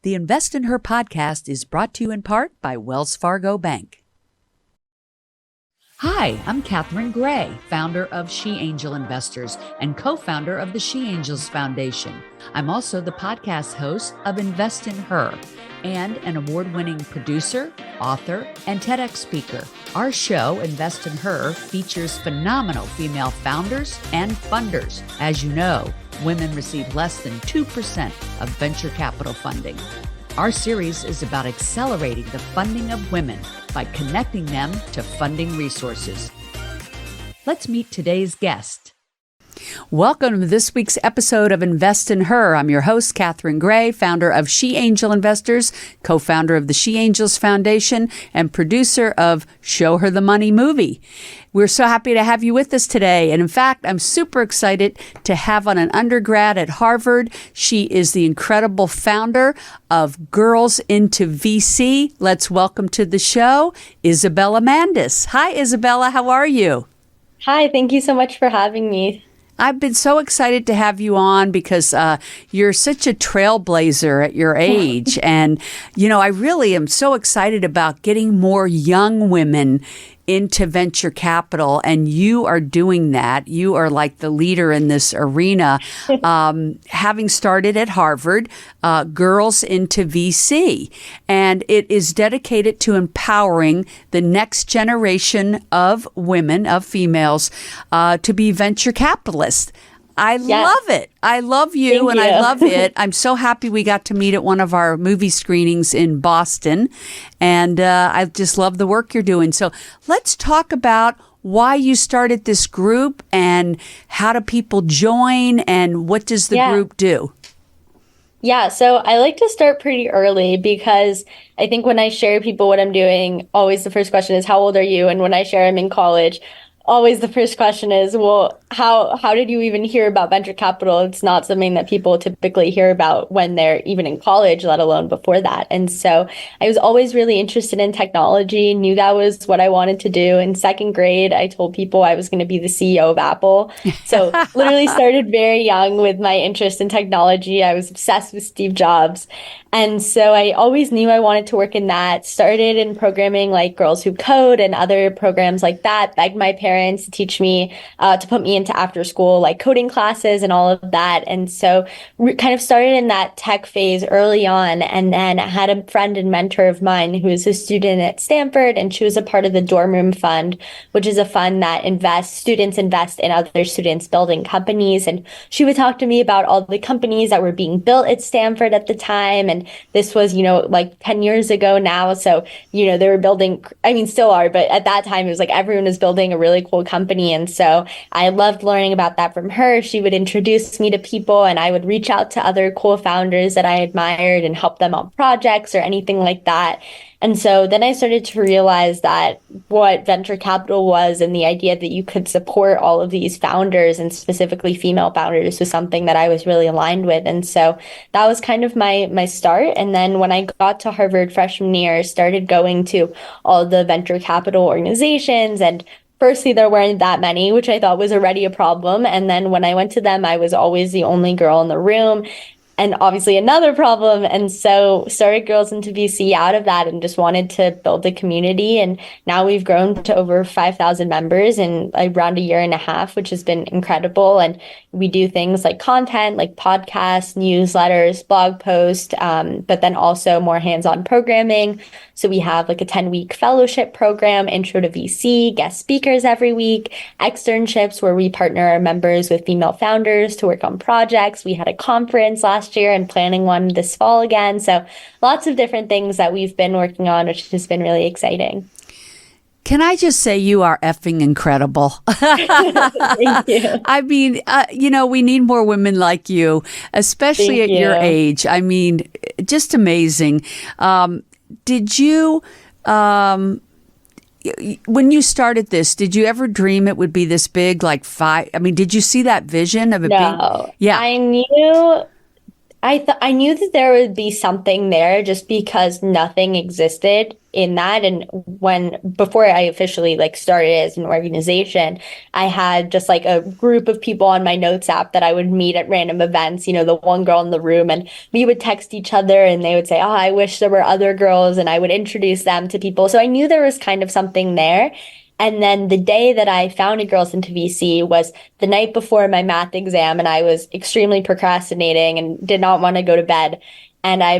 The Invest in Her podcast is brought to you in part by Wells Fargo Bank. Hi, I'm Catherine Gray, founder of She Angel Investors and co-founder of the She Angels Foundation. I'm also the podcast host of Invest in Her and an award-winning producer, author, and TEDx speaker. Our show, Invest in Her, features phenomenal female founders and funders. As you know, women receive less than 2% of venture capital funding. Our series is about accelerating the funding of women by connecting them to funding resources. Let's meet today's guest. Welcome to this week's episode of Invest in Her. I'm your host, Catherine Gray, founder of She Angel Investors, co-founder of the She Angels Foundation, and producer of Show Her the Money movie. We're so happy to have you with us today. And in fact, I'm super excited to have on an undergrad at Harvard. She is the incredible founder of Girls into VC. Let's welcome to the show, Isabella Mandis. Hi, Isabella. How are you? Hi, thank you so much for having me. I've been so excited to have you on because you're such a trailblazer at your age. And, you know, I really am so excited about getting more young women into venture capital, and you are doing that. You are like the leader in this arena, having started at Harvard, Girls into VC. And it is dedicated to empowering the next generation of women, of females, to be venture capitalists. I love it. I love you and I love it. I'm so happy we got to meet at one of our movie screenings in Boston. And I just love the work you're doing. So let's talk about why you started this group and how do people join and what does the group do? Yeah, so I like to start pretty early because I think when I share people what I'm doing, always the first question is, how old are you? And when I share I'm in college, always the first question is, well, how did you even hear about venture capital? It's not something that people typically hear about when they're even in college, let alone before that. And so I was always really interested in technology, knew that was what I wanted to do. In second grade, I told people I was going to be the CEO of Apple. So literally started very young with my interest in technology. I was obsessed with Steve Jobs. And so I always knew I wanted to work in that, started in programming like Girls Who Code and other programs like that, begged my parents to teach me, to put me into after school, like coding classes and all of that. And so kind of started in that tech phase early on. And then I had a friend and mentor of mine who is a student at Stanford, and she was a part of the Dorm Room Fund, which is a fund that students invest in other students building companies. And she would talk to me about all the companies that were being built at Stanford at the time. And this was, like 10 years ago now. So, they were building, still are, but at that time it was like everyone was building a really cool company. And so I loved learning about that from her. She would introduce me to people and I would reach out to other cool founders that I admired and help them on projects or anything like that. And so then I started to realize that what venture capital was and the idea that you could support all of these founders and specifically female founders was something that I was really aligned with. And so that was kind of my start. And then when I got to Harvard freshman year, started going to all the venture capital organizations. And firstly, there weren't that many, which I thought was already a problem. And then when I went to them, I was always the only girl in the room. And obviously another problem. And so started Girls into VC out of that and just wanted to build a community. And now we've grown to over 5,000 members in around a year and a half, which has been incredible. And we do things like content, like podcasts, newsletters, blog posts, but then also more hands-on programming. So we have like a 10-week fellowship program, intro to VC, guest speakers every week, externships where we partner our members with female founders to work on projects. We had a conference last year and planning one this fall again. So lots of different things that we've been working on, which has been really exciting. Can I just say you are effing incredible? Thank you. I mean, we need more women like you, especially at your age. I mean, just amazing. Did you, when you started this, did you ever dream it would be this big, like did you see that vision of it being? No, yeah. I knew I knew that there would be something there just because nothing existed in that. And before I officially like started as an organization, I had just like a group of people on my notes app that I would meet at random events, the one girl in the room, and we would text each other and they would say, oh, I wish there were other girls, and I would introduce them to people. So I knew there was kind of something there. And then the day that I founded Girls into VC was the night before my math exam, and I was extremely procrastinating and did not want to go to bed. And I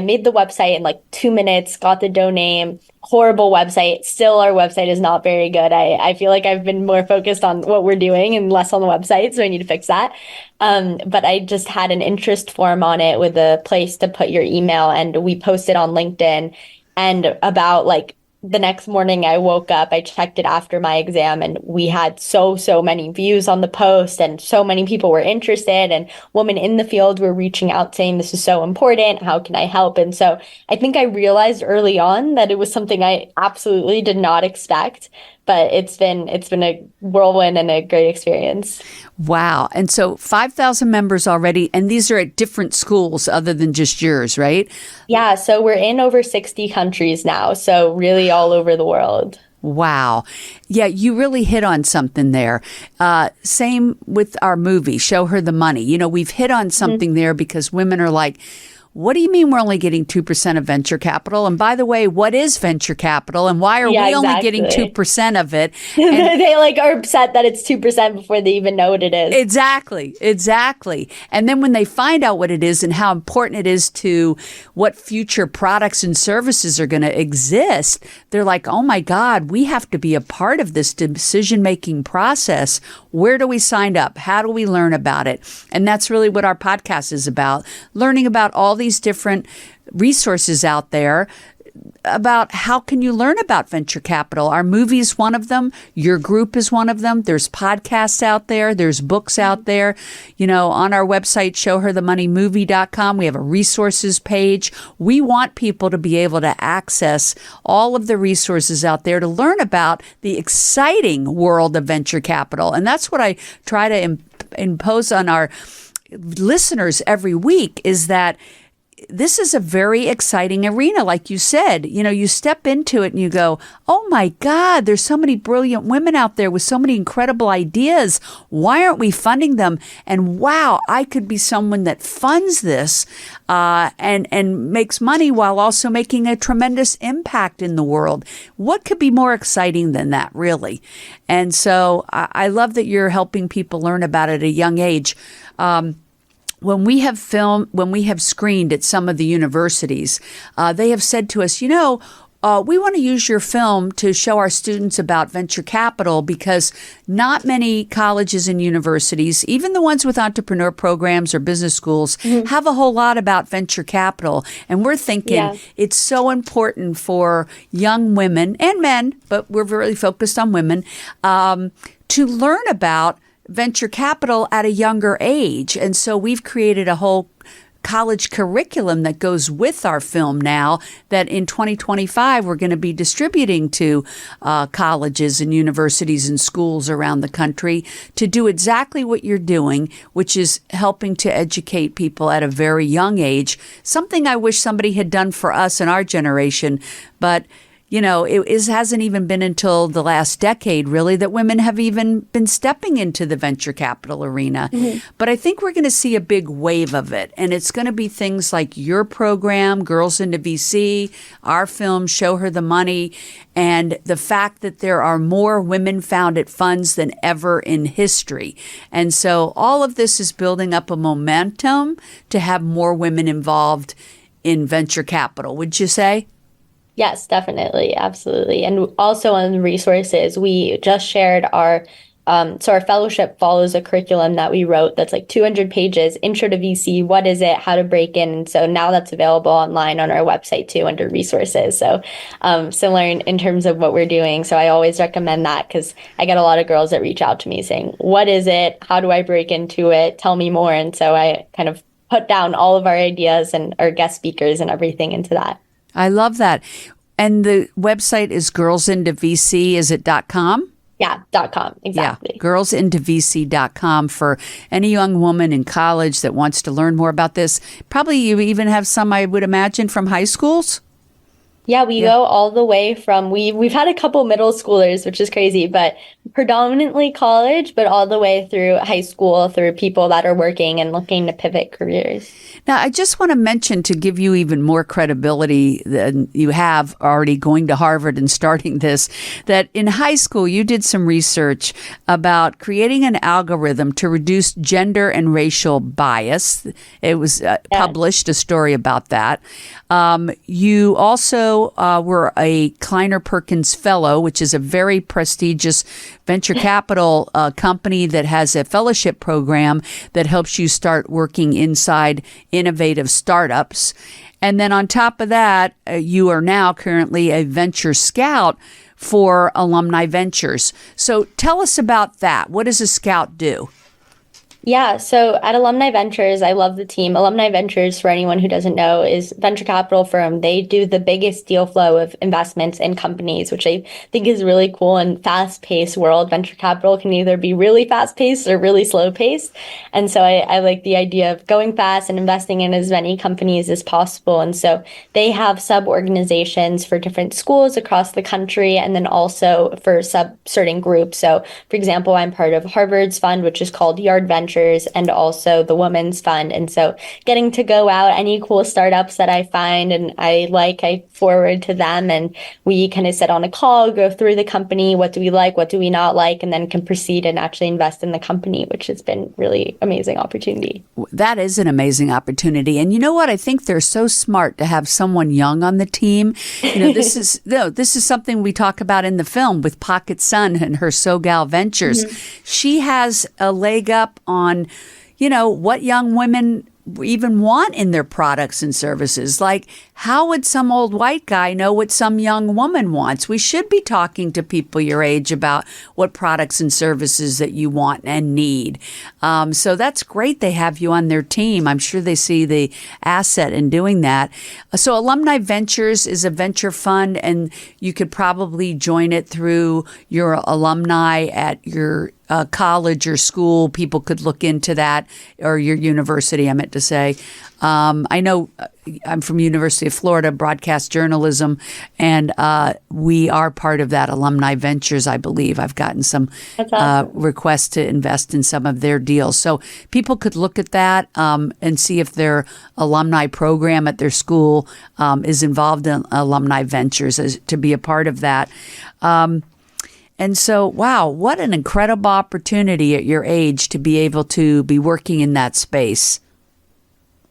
made the website in like 2 minutes, got the domain, horrible website. Still, our website is not very good. I feel like I've been more focused on what we're doing and less on the website, so I need to fix that. But I just had an interest form on it with a place to put your email, and we posted on LinkedIn. And about like the next morning I woke up, I checked it after my exam, and we had so many views on the post, and so many people were interested, and women in the field were reaching out saying, this is so important. How can I help? And so I think I realized early on that it was something I absolutely did not expect, but it's been a whirlwind and a great experience. Wow. And so 5,000 members already, and these are at different schools other than just yours, right? Yeah. So we're in over 60 countries now. So really all over the world. Wow. Yeah, you really hit on something there. Same with our movie, Show Her the Money. We've hit on something there because women are like, what do you mean we're only getting 2% of venture capital? And by the way, what is venture capital? And why are we only getting 2% of it? And they are upset that it's 2% before they even know what it is. Exactly. And then when they find out what it is and how important it is to what future products and services are going to exist, they're like, oh my God, we have to be a part of this decision-making process. Where do we sign up? How do we learn about it? And that's really what our podcast is about, learning about all these different resources out there about how can you learn about venture capital. Our movie is one of them. Your group is one of them. There's podcasts out there. There's books out there. On our website, showherthemoneymovie.com, we have a resources page. We want people to be able to access all of the resources out there to learn about the exciting world of venture capital. And that's what I try to impose on our listeners every week, is that this is a very exciting arena. Like you said, you step into it and you go, oh my God, there's so many brilliant women out there with so many incredible ideas. Why aren't we funding them? And wow, I could be someone that funds this and makes money while also making a tremendous impact in the world. What could be more exciting than that, really? And so I love that you're helping people learn about it at a young age. When we have screened at some of the universities, they have said to us, we want to use your film to show our students about venture capital because not many colleges and universities, even the ones with entrepreneur programs or business schools, have a whole lot about venture capital. And we're thinking it's so important for young women and men, but we're really focused on women, to learn about venture capital at a younger age. And so we've created a whole college curriculum that goes with our film now that in 2025 we're going to be distributing to colleges and universities and schools around the country to do exactly what you're doing, which is helping to educate people at a very young age, something I wish somebody had done for us in our generation. But it hasn't even been until the last decade, really, that women have even been stepping into the venture capital arena. But I think we're going to see a big wave of it. And it's going to be things like your program, Girls into VC, our film, Show Her the Money, and the fact that there are more women-founded funds than ever in history. And so all of this is building up a momentum to have more women involved in venture capital, would you say? Yes, definitely. Absolutely. And also on the resources, we just shared our fellowship follows a curriculum that we wrote that's like 200 pages, Intro to VC, what is it, how to break in. And so now that's available online on our website too under resources. So similar in terms of what we're doing. So I always recommend that because I get a lot of girls that reach out to me saying, what is it? How do I break into it? Tell me more. And so I kind of put down all of our ideas and our guest speakers and everything into that. I love that. And the website is girlsintavc, is it .com? Yeah, .com. Yeah, Exactly. girlsintovc.com for any young woman in college that wants to learn more about this. Probably you even have some, I would imagine, from high schools. Yeah, we Yeah. go all the way from we've had a couple middle schoolers, which is crazy, but predominantly college, but all the way through high school through people that are working and looking to pivot careers. Now, I just want to mention, to give you even more credibility than you have already going to Harvard and starting this, that in high school you did some research about creating an algorithm to reduce gender and racial bias. It was published, a story about that. You also were a Kleiner Perkins Fellow, which is a very prestigious venture capital company that has a fellowship program that helps you start working inside innovative startups. And then on top of that, you are now currently a venture scout for Alumni Ventures. So tell us about that. What does a scout do? Yeah, so at Alumni Ventures, I love the team. Alumni Ventures, for anyone who doesn't know, is venture capital firm. They do the biggest deal flow of investments in companies, which I think is really cool in fast-paced world. Venture capital can either be really fast-paced or really slow-paced. And so I like the idea of going fast and investing in as many companies as possible. And so they have sub-organizations for different schools across the country, and then also for certain groups. So, for example, I'm part of Harvard's fund, which is called Yard Ventures, and also the Women's Fund. And so getting to go out, any cool startups that I find and I forward to them, and we kind of sit on a call, go through the company, what do we like, what do we not like, and then can proceed and actually invest in the company, which has been really amazing opportunity. That is an amazing opportunity. And you know what? I think they're so smart to have someone young on the team. You know, this is something we talk about in the film with Pocket Sun and her SoGal Ventures. Mm-hmm. She has a leg up on, you know, what young women even want in their products and services. Like, how would some old white guy know what some young woman wants? We should be talking to people your age about what products and services that you want and need. So that's great they have you on their team. I'm sure they see the asset in doing that. So Alumni Ventures is a venture fund, and you could probably join it through your alumni at your college or school. People could look into that, or your university, I meant to say. I know I'm from University of Florida, broadcast journalism, and we are part of that Alumni Ventures, I believe. I've gotten some requests to invest in some of their deals. So people could look at that and see if their alumni program at their school is involved in Alumni Ventures to be a part of that. And so, wow, what an incredible opportunity at your age to be able to be working in that space.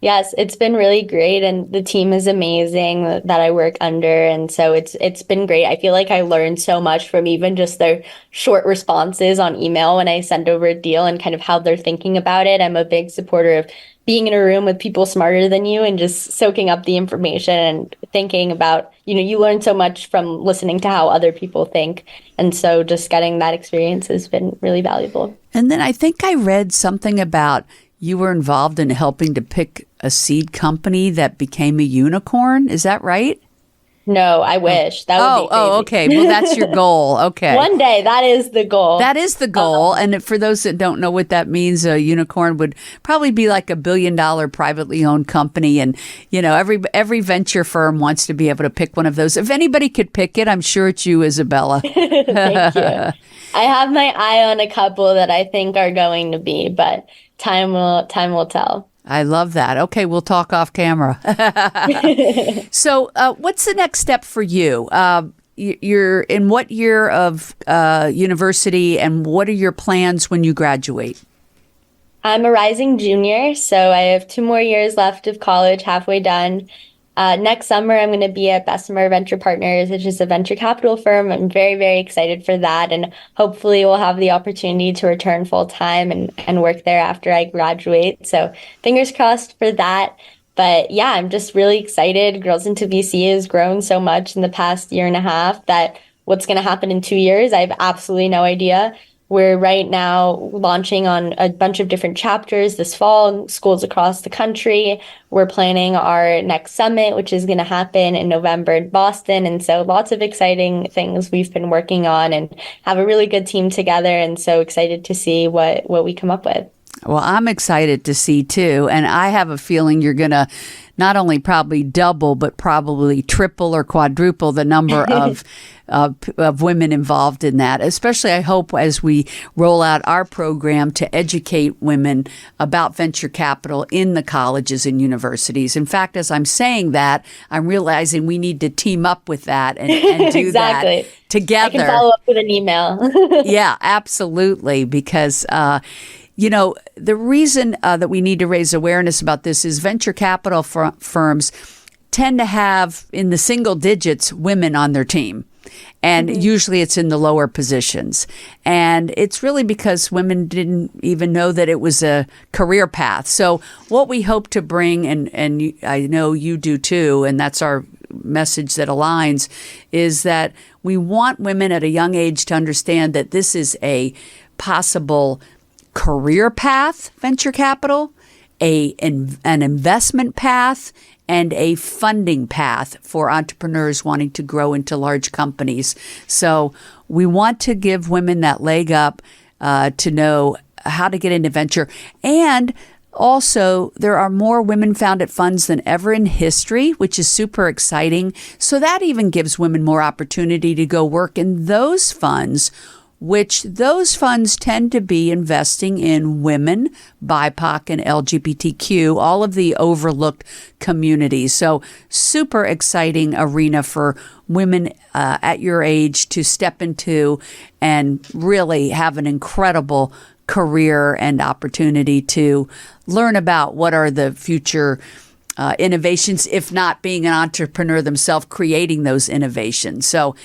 Yes, it's been really great, and the team is amazing that I work under, and so it's been great. I feel like I learned so much from even just their short responses on email when I send over a deal and kind of how they're thinking about it. I'm a big supporter of being in a room with people smarter than you and just soaking up the information and thinking about, you know, you learn so much from listening to how other people think. And so just getting that experience has been really valuable. And then I think I read something about you were involved in helping to pick a seed company that became a unicorn. Is that right? No, I wish. That would be crazy. Oh, okay. Well, that's your goal. Okay. One day, that is the goal. That is the goal. And for those that don't know what that means, a unicorn would probably be like $1 billion privately owned company. And, you know, every venture firm wants to be able to pick one of those. If anybody could pick it, I'm sure it's you, Isabella. Thank you. I have my eye on a couple that I think are going to be, but time will tell. I love that. Okay, we'll talk off camera. So what's the next step for you? You're in what year of university, and what are your plans when you graduate? I'm a rising junior, so I have 2 more years left of college, halfway done. Next summer, I'm going to be at Bessemer Venture Partners, which is a venture capital firm. I'm very, very excited for that. And hopefully we'll have the opportunity to return full time and work there after I graduate. So fingers crossed for that. But yeah, I'm just really excited. Girls into VC has grown so much in the past year and a half that what's going to happen in 2 years, I have absolutely no idea. We're right now launching on a bunch of different chapters this fall, schools across the country. We're planning our next summit, which is going to happen in November in Boston. And so lots of exciting things we've been working on and have a really good team together. And so excited to see what we come up with. Well, I'm excited to see too. And I have a feeling you're going to not only probably double, but probably triple or quadruple the number of women involved in that. Especially, I hope, as we roll out our program to educate women about venture capital in the colleges and universities. In fact, as I'm saying that, I'm realizing we need to team up with that and do exactly. that together. I can follow up with an email. Yeah, absolutely. Because, the reason that we need to raise awareness about this is venture capital firms tend to have in the single digits women on their team. And usually it's in the lower positions. And it's really because women didn't even know that it was a career path. So what we hope to bring, and I know you do too, and that's our message that aligns, is that we want women at a young age to understand that this is a possible career path, venture capital, an investment path, and a funding path for entrepreneurs wanting to grow into large companies. So we want to give women that leg up to know how to get into venture. And also, there are more women-founded funds than ever in history, which is super exciting. So that even gives women more opportunity to go work in those funds, which those funds tend to be investing in women, BIPOC, and LGBTQ, all of the overlooked communities. So super exciting arena for women at your age to step into and really have an incredible career and opportunity to learn about what are the future innovations, if not being an entrepreneur themselves, creating those innovations. So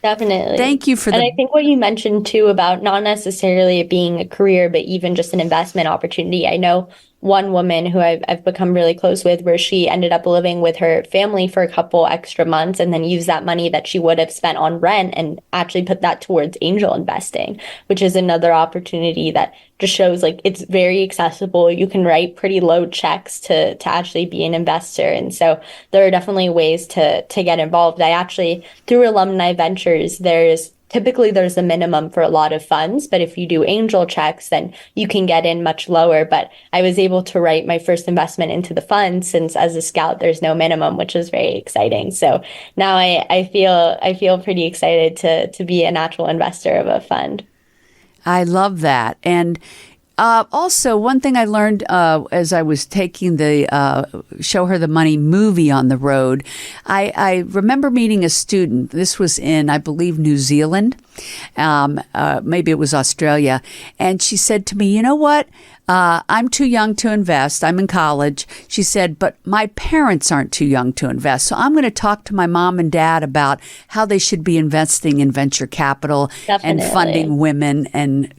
definitely. Thank you for And I think what you mentioned too about not necessarily it being a career, but even just an investment opportunity. I know one woman who I've become really close with, where she ended up living with her family for a couple extra months and then used that money that she would have spent on rent and actually put that towards angel investing, which is another opportunity that just shows like it's very accessible. You can write pretty low checks to actually be an investor. And so there are definitely ways to get involved. I actually, through Alumni Ventures, there's a minimum for a lot of funds, but if you do angel checks, then you can get in much lower. But I was able to write my first investment into the fund, since as a scout, there's no minimum, which is very exciting. So now I feel pretty excited to be a natural investor of a fund. I love that. And also, one thing I learned as I was taking the Show Her the Money movie on the road, I remember meeting a student. This was in, I believe, New Zealand. Maybe it was Australia. And she said to me, you know what? I'm too young to invest. I'm in college. She said, but my parents aren't too young to invest. So I'm going to talk to my mom and dad about how they should be investing in venture capital and funding women and,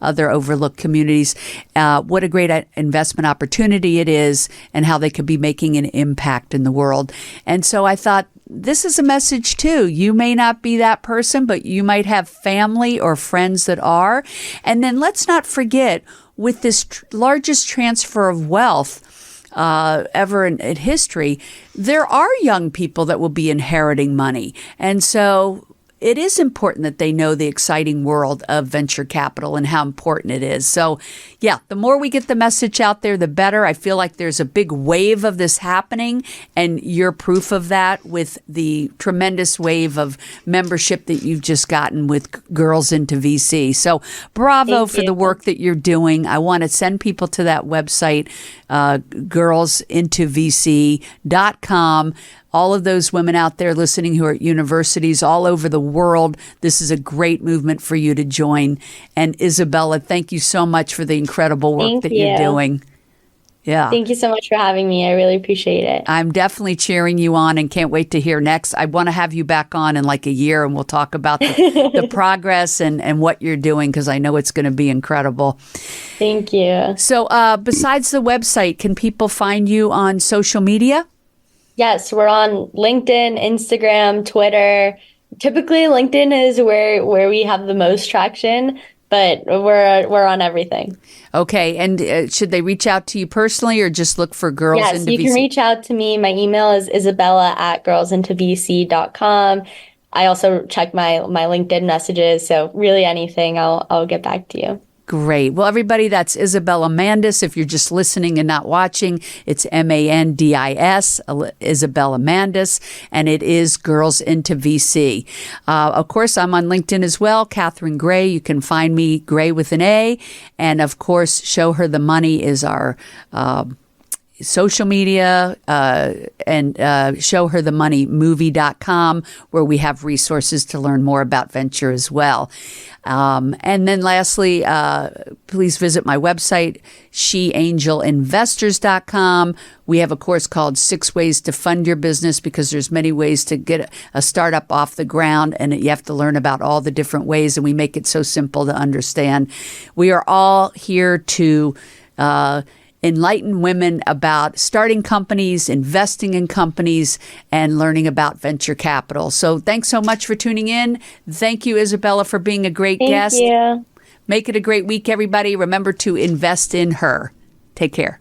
other overlooked communities. What a great investment opportunity it is and how they could be making an impact in the world. And so I thought, this is a message too. You may not be that person, but you might have family or friends that are. And then let's not forget, with this largest transfer of wealth ever in history, there are young people that will be inheriting money. And so it is important that they know the exciting world of venture capital and how important it is. So, yeah, the more we get the message out there, the better. I feel like there's a big wave of this happening, and you're proof of that with the tremendous wave of membership that you've just gotten with Girls into VC. So, bravo for the work that you're doing. I want to send people to that website, girlsintovc.com. All of those women out there listening who are at universities all over the world, this is a great movement for you to join. And Isabella, thank you so much for the incredible work that you're doing. Yeah. Thank you so much for having me. I really appreciate it. I'm definitely cheering you on and can't wait to hear next. I want to have you back on in like a year and we'll talk about the progress and what you're doing, because I know it's going to be incredible. Thank you. So besides the website, can people find you on social media? Yes, we're on LinkedIn, Instagram, Twitter. Typically, LinkedIn is where we have the most traction, but we're on everything. Okay. And should they reach out to you personally or just look for Girls Yes, into you VC? can reach out to me. My email is isabella@girlsintovc.com. I also check my LinkedIn messages. So really anything, I'll get back to you. Great. Well, everybody, that's Isabella Mandis. If you're just listening and not watching, it's Mandis, Isabella Mandis, and it is Girls into VC. Of course, I'm on LinkedIn as well, Catherine Gray. You can find me, Gray with an A. And of course, Show Her the Money is our social media, and showherthemoneymovie.com, where we have resources to learn more about venture as well. And then lastly, please visit my website, sheangelinvestors.com. We have a course called 6 Ways to Fund Your Business, because there's many ways to get a startup off the ground, and you have to learn about all the different ways, and we make it so simple to understand. We are all here to enlighten women about starting companies, investing in companies, and learning about venture capital. So thanks so much for tuning in. Thank you, Isabella, for being a great guest. Thank you. Make it a great week, everybody. Remember to invest in her. Take care.